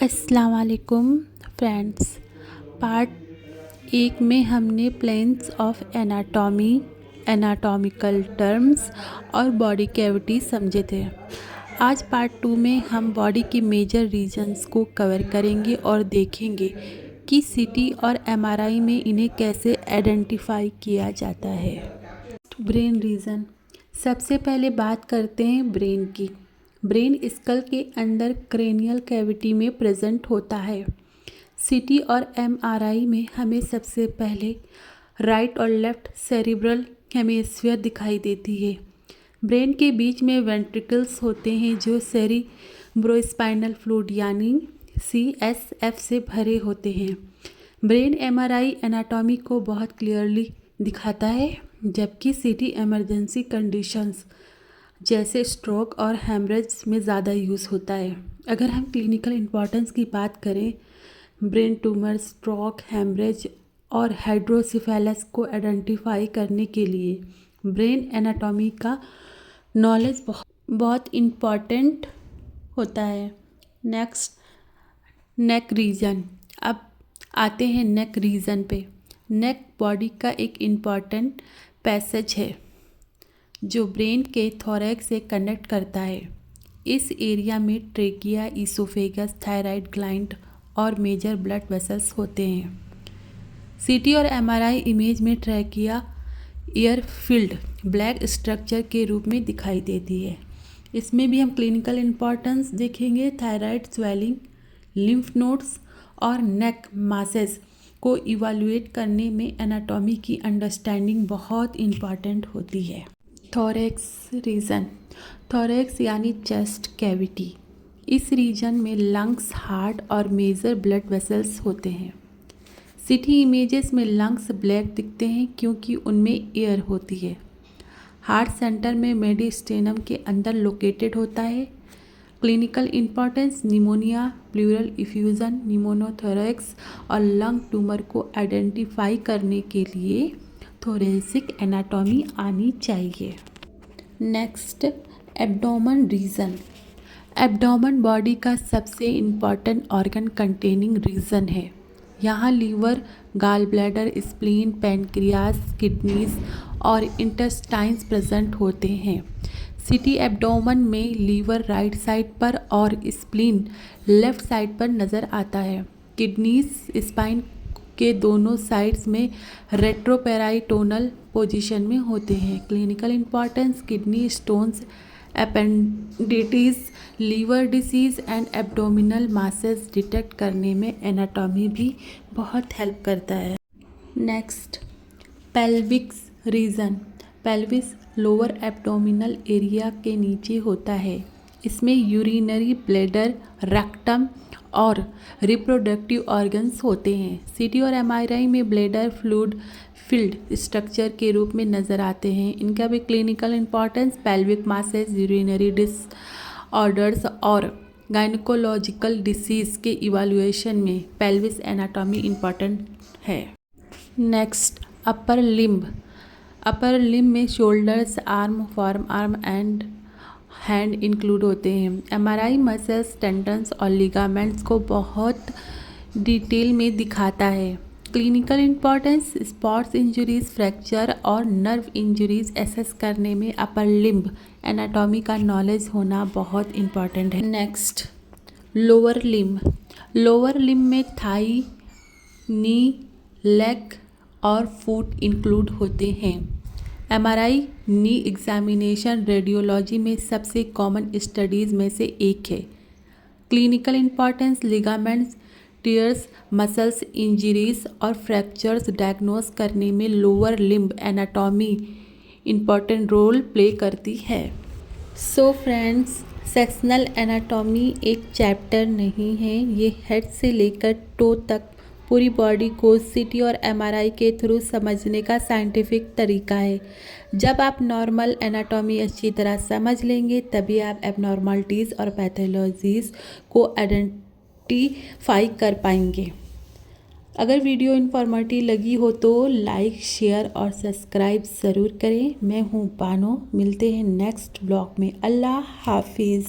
अस्सलाम वालेकुम friends. Part 1 में हमने planes of anatomy, anatomical terms और बॉडी कैविटी समझे थे। आज पार्ट 2 में हम बॉडी की मेजर रीजन्स को कवर करेंगे और देखेंगे कि सीटी और एमआरआई में इन्हें कैसे आइडेंटिफाई किया जाता है। ब्रेन रीजन, सबसे पहले बात करते हैं ब्रेन की। ब्रेन स्कल के अंदर क्रेनियल कैविटी में प्रेजेंट होता है। सीटी और एमआरआई में हमें सबसे पहले राइट और लेफ्ट सेरिब्रल हेमिस्फीयर दिखाई देती है। ब्रेन के बीच में वेंट्रिकल्स होते हैं जो सेरिब्रोस्पाइनल फ्लूइड यानी CSF से भरे होते हैं। ब्रेन एमआरआई एनाटॉमी को बहुत क्लियरली दिखाता है, जबकि सीटी इमरजेंसी कंडीशंस जैसे स्ट्रोक और हेमरेज में ज़्यादा यूज़ होता है। अगर हम क्लिनिकल इम्पॉर्टेंस की बात करें, ब्रेन ट्यूमर, स्ट्रोक, हेमरेज और हाइड्रोसिफेलस को आइडेंटिफाई करने के लिए ब्रेन एनाटॉमी का नॉलेज बहुत इम्पॉर्टेंट होता है। Next, neck region. अब आते हैं नेक रीजन पे। नेक बॉडी का एक इम्पॉर्टेंट पैसेज है जो ब्रेन के थोरैक्स से कनेक्ट करता है। इस एरिया में ट्रेकिया, ईसोफेगस, थायराइड ग्लैंड और मेजर ब्लड वेसल्स होते हैं। सीटी और एमआरआई इमेज में trachea air field black structure के रूप में दिखाई देती है। इसमें भी हम क्लिनिकल इम्पॉर्टेंस देखेंगे। थायराइड स्वेलिंग, लिम्फ नोड्स और नेक मासेस को इवैल्यूएट करने में एनाटॉमी की अंडरस्टैंडिंग बहुत इम्पॉर्टेंट होती है। थोरैक्स रीजन, थोरैक्स यानी चेस्ट कैविटी। इस रीजन में लंग्स, हार्ट और मेजर ब्लड वेसल्स होते हैं। सीटी इमेजेस में लंग्स ब्लैक दिखते हैं क्योंकि उनमें एयर होती है। हार्ट सेंटर में मेडिस्टेनम के अंदर लोकेटेड होता है। Clinical importance, pneumonia, pleural effusion, pneumothorax और लंग ट्यूमर को आइडेंटिफाई करने के लिए थोरेसिक एनाटॉमी आनी चाहिए। Next, abdomen region. Abdomen body का सबसे इम्पॉर्टेंट ऑर्गन कंटेनिंग रीजन है। यहाँ liver, gall bladder, spleen, pancreas, kidneys और इंटेस्टाइन्स प्रेजेंट होते हैं। सीटी एब्डोमेन में लीवर राइट साइड पर और स्प्लीन लेफ्ट साइड पर नज़र आता है। किडनीज स्पाइन के दोनों साइड्स में रेट्रोपेराइटोनल पोजीशन में होते हैं। Clinical importance, kidney stones, appendicitis, liver disease and abdominal masses detect करने में एनाटॉमी भी बहुत हेल्प करता है। Next, pelvic region. Pelvis lower abdominal area के नीचे होता है। इसमें यूरिनरी ब्लैडर, रेक्टम और रिप्रोडक्टिव ऑर्गन्स होते हैं। सीटी और एमआरआई में ब्लैडर फ्लूइड फिल्ड स्ट्रक्चर के रूप में नज़र आते हैं। इनका भी clinical importance, pelvic masses, urinary disorders और गायनेकोलॉजिकल डिसीज़ के इवैल्यूएशन में पेल्विस एनाटॉमी इम्पॉर्टेंट है। Next, upper limb. Upper limb में shoulders, arm, forearm and hand include होते हैं। एमआरआई मसल्स, टेंडन्स और लिगामेंट्स को बहुत डिटेल में दिखाता है। Clinical importance, sports injuries, fracture और नर्व इंजरीज एसेस करने में अपर लिम्ब एनाटॉमी का नॉलेज होना बहुत इम्पॉर्टेंट है। Next, lower limb. Lower limb में थाई, नी, लेग और फुट इंक्लूड होते हैं। एमआरआई नी एग्जामिनेशन रेडियोलॉजी में सबसे कॉमन स्टडीज़ में से एक है। Clinical importance, ligaments, tears, muscles injuries और फ्रैक्चर्स डायग्नोस करने में lower limb anatomy important role play करती है। सो फ्रेंड्स, सेक्शनल एनाटॉमी एक चैप्टर नहीं है, ये हेड से लेकर टो तक पूरी बॉडी को सीटी और एमआरआई के थ्रू समझने का साइंटिफिक तरीका है। जब आप नॉर्मल एनाटॉमी अच्छी तरह समझ लेंगे तभी आप एबनॉर्मलिटीज़ और पैथोलॉजीज़ को आइडेंटिफाई कर पाएंगे। अगर वीडियो इन्फॉर्मेटिव लगी हो तो लाइक, शेयर और सब्सक्राइब ज़रूर करें। मैं हूँ बानो, मिलते हैं नेक्स्ट ब्लॉग में। अल्लाह हाफिज़।